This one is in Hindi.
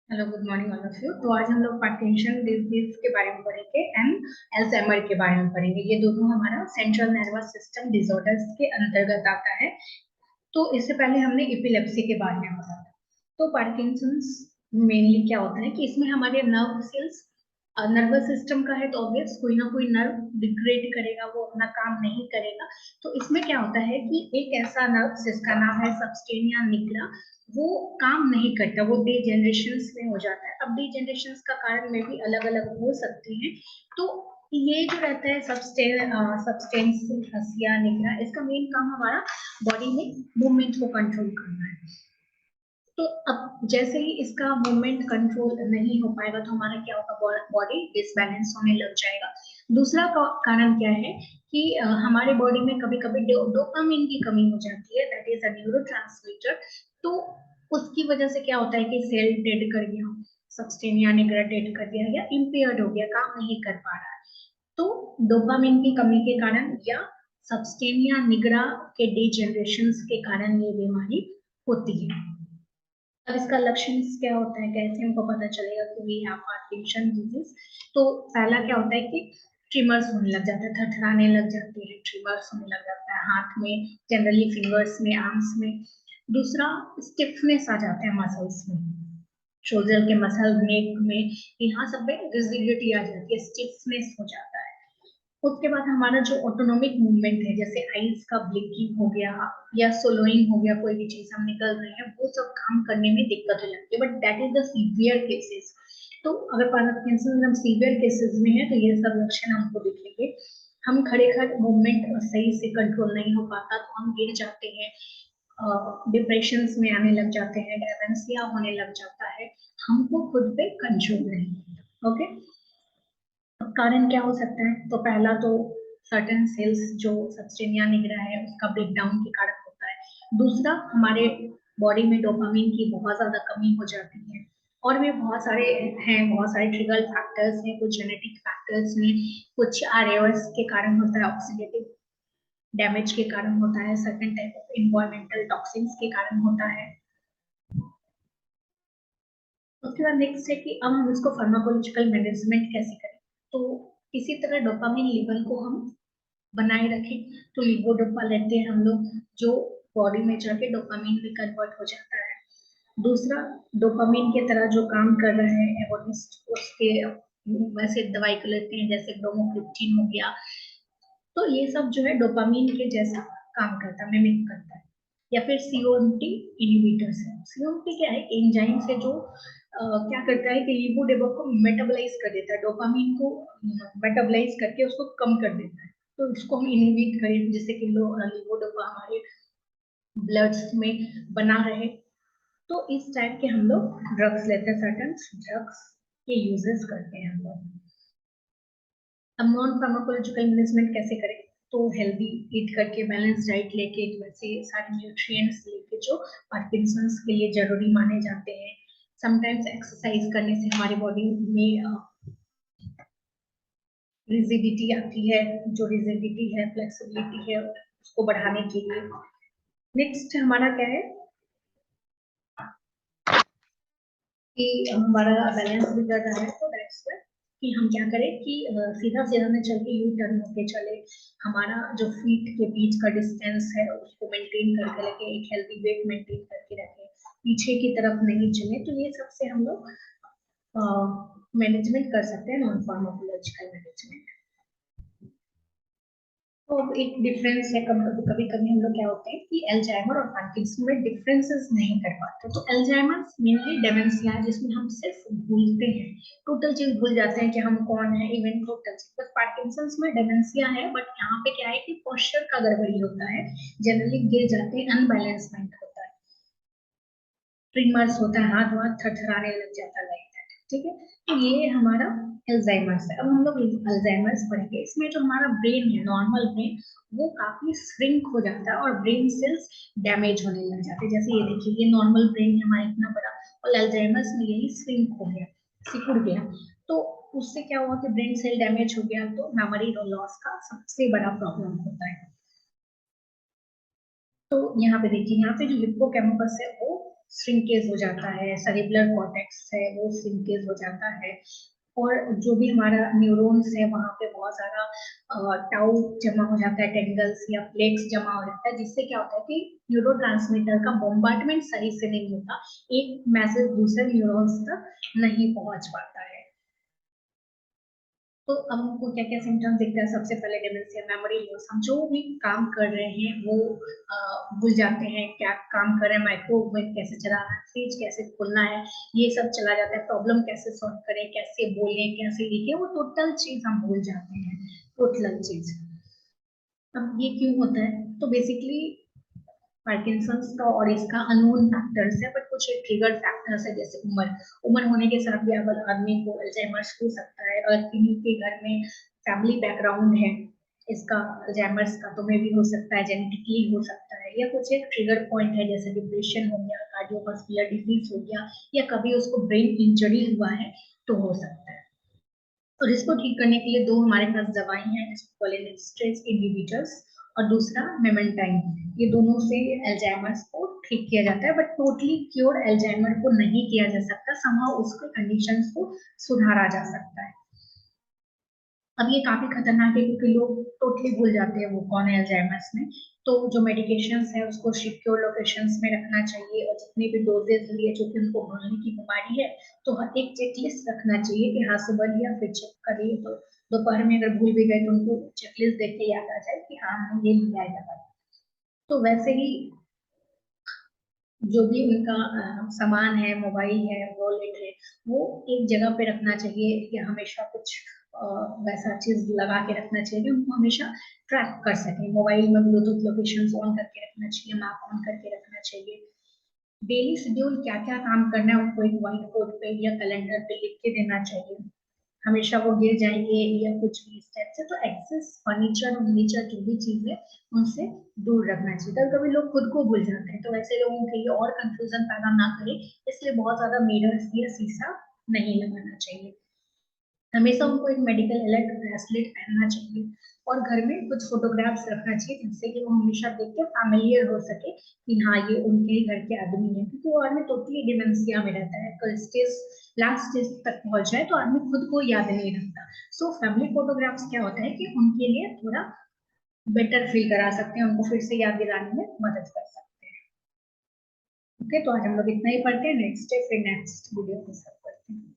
Hello, good morning all of you. तो आज हम लोग पार्किंसन डिजीज के बारे में पढ़ेंगे एंड अल्जाइमर के बारे में पढ़ेंगे। ये दोनों हमारा सेंट्रल नर्वस सिस्टम डिसऑर्डर्स के अंतर्गत आता है। तो इससे पहले हमने एपिलेप्सी के बारे में पढ़ा था। तो पार्किंसंस मेनली क्या होता है कि इसमें हमारे नर्व सेल्स नर्वस सिस्टम का है, तो ऑब्वियस कोई ना कोई नर्व डिग्रेड करेगा, वो अपना काम नहीं करेगा। तो इसमें क्या होता है कि एक ऐसा नर्व जिसका नाम है सबस्टेनिया निग्रा, वो काम नहीं करता, वो डीजेनरेशंस में हो जाता है। अब डीजेनरेशंस का कारण में भी अलग अलग हो सकते हैं। तो ये जो रहता है सबस्टेंसिया निग्रा, इसका मेन काम हमारा बॉडी में मूवमेंट को कंट्रोल करना है। तो अब जैसे ही इसका मूवमेंट कंट्रोल नहीं हो पाएगा तो हमारा क्या होगा, बॉडी डिसबैलेंस होने लग जाएगा। दूसरा कारण क्या है कि हमारे बॉडी में कभी कभी डोपामिन की कमी हो जाती है, दैट इज अ न्यूरोट्रांसमीटर। तो उसकी वजह से क्या होता है कि सेल डेड कर गया, सबस्टेनिया निग्रा डेड कर दिया या इम्पेयर्ड हो गया, काम नहीं कर पा रहा है। तो डोपामिन की कमी के कारण या सबस्टेनिया निग्रा के डीजेनरेशन के कारण ये बीमारी होती है। अब इसका लक्षण क्या होता है, कैसे हमको पता चलेगा कि वी हैव पार्किंसन डिजीज? तो पहला क्या होता है कि ट्रिमर्स होने लग जाते हैं, थरथराने लग जाते हैं, ट्रिमर्स होने लग जाता है हाथ में, जनरली फिंगर्स में, आर्म्स में। दूसरा, स्टिफनेस आ जाते हैं मसल्स में, शोल्डर के मसल, नेक में, यहाँ सब में रिजिडिटी आ जाती है, स्टिफनेस हो जाता है। उसके बाद हमारा जो ऑटोनोमिक मूवमेंट है, जैसे आईज का ब्लिंकिंग हो गया या सोलोइंग हो गया, कोई भी चीज हम निकल रहे हैं, वो सब काम करने में दिक्कत हो जाती है, but that is the severe cases. तो अगर पार्किंसन हम सीवियर केसेस में है तो ये सब लक्षण हमको दिखेंगे। हम खड़े खड़े मूवमेंट सही से कंट्रोल नहीं हो पाता, तो हम गिर जाते हैं, डिप्रेशन में आने लग जाते हैं, डेमेंशिया होने लग जाता है, हमको खुद पे कंट्रोल नहीं होता। ओके, कारण क्या हो सकता है? तो पहला तो सर्टेन सेल्स जो सबस्टेनिया निग्रा है उसका ब्रेकडाउन के कारण होता है। दूसरा, हमारे बॉडी में डोपामिन की बहुत ज्यादा कमी हो जाती है। और भी बहुत सारे हैं, बहुत सारे ट्रिगर फैक्टर्स हैं, कुछ जेनेटिक फैक्टर्स हैं, कुछ आरएओएस के कारण होता है, ऑक्सीडेटिव डैमेज के कारण होता है, certain type of environmental toxins के कारण होता है। उसके बाद नेक्स्ट है कि अब हम इसको फार्माकोलॉजिकल मैनेजमेंट कैसे करें। तो इसी तरह डोपामिन लेवल को हम बनाए रखें। तो लिवोडोपा लेते हैं हम लोग, जो बॉडी में जाके डोपामिन में कन्वर्ट हो जाता है। दूसरा, डोपामिन के तरह जो काम कर रहे हैं एगोनिस्ट, उसके वैसे दवाई को लेते हैं, जैसे ब्रोमोक्रिप्टिन हो गया। तो ये सब जो है डोपामिन के जैसा काम करता है, मिमिक करता है। या फिर सीओएमटी इनहिबिटर्स है। सीओएमटी क्या है? एंजाइम से जो क्या करता है कि लिपोडेपा को मेटाबोलाइज कर देता है, डोपामिन को मेटाबोलाइज करके उसको कम कर देता है। तो इसको हम इनहिबिट करें जिससे कि लिपोडोपा हमारे ब्लड्स में बना रहे। तो इस टाइप के हम लोग ड्रग्स लेते हैं, सर्टन ड्रग्स के यूजेस करते हैं हम लोग। अब नॉन फार्माकोलॉजिकल मैनेजमेंट कैसे करें? तो हेल्दी ईट करके, बैलेंस डाइट लेके, वैसे सारे न्यूट्रिएंट्स लेके जो पार्किंसंस के लिए जरूरी माने जाते हैं। समटाइम्स एक्सरसाइज करने से हमारे बॉडी में रिजिडिटी आती है, जो रिजिडिटी है, फ्लेक्सिबिलिटी है, उसको बढ़ाने के लिए। नेक्स्ट हमारा क्या है कि हमारा बैलेंस बिगड़ रहा है, तो दैट्स कि हम क्या करें कि सीधा सीधा में चल के यू टर्न होके चले, हमारा जो फीट के बीच का डिस्टेंस है उसको मेंटेन करके रखे, एक हेल्दी वेट मेंटेन करके रखे, पीछे की तरफ नहीं चले। तो ये सबसे हम लोग मैनेजमेंट कर सकते हैं, नॉन फार्माकोलॉजिकल मैनेजमेंट। तो एक डिफरेंस है, कभी कभी कभी हम लोग क्या होते हैं कि एल्जाइमर और पार्किंसन में डिफरेंसेस नहीं कर पाते। तो एल्जाइमर मेनली डेमेंशिया है, जिसमें हम सिर्फ भूलते हैं, टोटल चीज भूल जाते हैं कि हम कौन है, इवन टोटल चीज। बट पार्किंसन में डेमेंशिया है, बट यहाँ पे क्या है कि पोस्चर का गड़बड़ी होता है, जनरली गिर जाते हैं, अनबैलेंसमेंट होता है, ट्रिमर्स होता है, हाथ वाथ थरथराने लग जाता है, लाइक दैट। ठीक है, तो ये हमारा अल्जाइमर्स है। अब हम लोग अल्जाइमर्स पढ़ेंगे। इसमें जो हमारा ब्रेन है, नॉर्मल ब्रेन, वो काफी श्रिंक हो जाता है और ब्रेन सेल्स डैमेज होने लग जाते हैं। जैसे ये देखिए, ये नॉर्मल ब्रेन है हमारा इतना बड़ा, और अल्जाइमर्स में यही श्रिंक हो गया, सिकुड़ गया। तो उससे क्या हुआ कि ब्रेन सेल डैमेज हो गया, तो मेमोरी लॉस का सबसे बड़ा प्रॉब्लम होता है। तो यहाँ पे देखिए, यहाँ पे जो हिप्पोकैम्पस है वो श्रिंकेज हो जाता है, सेरिब्रल कॉर्टेक्स है वो श्रिंकेज हो जाता है, और जो भी हमारा न्यूरॉन्स है वहाँ पे बहुत सारा टाउ जमा हो जाता है, टेंगल्स या प्लेक्स जमा हो जाता है, जिससे क्या होता है कि न्यूरोट्रांसमीटर का बॉम्बार्डमेंट सही से नहीं होता, एक मैसेज दूसरे न्यूरॉन्स तक नहीं पहुंच पाता है। तो अब हमको क्या क्या सिम्टम्स दिखता है? सबसे पहले डिमेंशिया, मेमोरी लॉस, हम जो भी काम कर रहे हैं वो भूल जाते हैं, क्या काम कर रहे हैं, माइक्रोवेव कैसे चलाना है, फ्रिज कैसे खोलना है, ये सब चला जाता है, प्रॉब्लम कैसे सॉल्व करें, कैसे बोलें, कैसे लिखें, वो टोटल चीज हम भूल जाते हैं, टोटल चीज। अब ये क्यों होता है? तो बेसिकली पार्किंसंस का और इसका अननोन फैक्टर्स है, बट कुछ ट्रिगर फैक्टर्स है, जैसे उम्र, उम्र होने के साथ भी अगर आदमी को अल्जाइमर्स हो सकता है, अगर किन्हीं के घर में फैमिली बैकग्राउंड है इसका अल्जाइमर्स का तो में भी हो सकता है, जेनेटिकली हो सकता है, या कुछ एक ट्रिगर पॉइंट है जैसे डिप्रेशन हो गया, कार्डियोवास्कुलर डिजीज हो गया, या कभी उसको ब्रेन इंजरी हुआ है तो हो सकता है। और इसको ठीक करने के लिए दो हमारे पास दवाई हैं, इसको स्ट्रेस इनहिबिटर्स और दूसरा मेमेंटाइन। ये दोनों से अल्जाइमर्स को ठीक किया जाता है, बट टोटली क्योर अल्जाइमर को नहीं किया जा सकता, समहाउ उसके कंडीशंस को सुधारा जा सकता है। अब ये काफी खतरनाक है क्योंकि लोग टोटली भूल जाते हैं वो कौन है अल्जाइमर्स में। तो जो मेडिकेशंस है उसको सिक्योर लोकेशंस में रखना चाहिए, और जितनी भी डोजेज लिए जो कि उनको भूलने की बीमारी है तो हर एक चेकलिस्ट रखना चाहिए कि हाँ सुबह लिया फिर चेक करिए, तो दोपहर में अगर भूल भी गए तो उनको चेकलिस्ट देख के याद आ जाए कि हाँ हमने ये लिया है दवाई। तो वैसे ही जो भी उनका सामान है, मोबाइल है, वॉलेट है, वो एक जगह पे रखना चाहिए, या हमेशा कुछ अ, वैसा चीज लगा के रखना चाहिए कि उनको हमेशा ट्रैक कर सके। मोबाइल में ब्लूटूथ लोकेशन ऑन करके रखना चाहिए, मैप ऑन करके रखना चाहिए। डेली शेड्यूल क्या क्या काम करना है उनको एक व्हाइट बोर्ड पे या कैलेंडर पे लिख के देना चाहिए, हमेशा वो गिर जाएंगे या कुछ भी इस टाइप से। तो एक्सेस फर्नीचर फर्नीचर जो भी चीज है उनसे दूर रखना चाहिए। कभी कभी लोग खुद को भूल जाते हैं, तो ऐसे लोगों के लिए और कंफ्यूजन पैदा ना करे, इसलिए बहुत ज्यादा मिरर्स या शीशा नहीं लगाना चाहिए। हमेशा उनको एक मेडिकल अलर्ट ब्रेसलेट पहनना चाहिए, और घर में कुछ फोटोग्राफ्स रखना चाहिए जिससे कि वो हमेशा देख के फैमिलियर हो सके कि हाँ ये उनके ही घर के आदमी है, क्योंकि वो आदमी टोटली डिमेंशिया में रहता है, तो स्टेज लास्ट स्टेज तक पहुंच जाए तो आदमी खुद को याद नहीं रखता। सो फैमिली फोटोग्राफ्स क्या होता है कि उनके लिए थोड़ा बेटर फील करा सकते हैं, उनको फिर से याद दिलाने में मदद कर सकते हैं। ओके, तो आज हम लोग इतना ही पढ़ते हैं, नेक्स्ट डे फिर नेक्स्ट वीडियो के साथ पढ़ते हैं।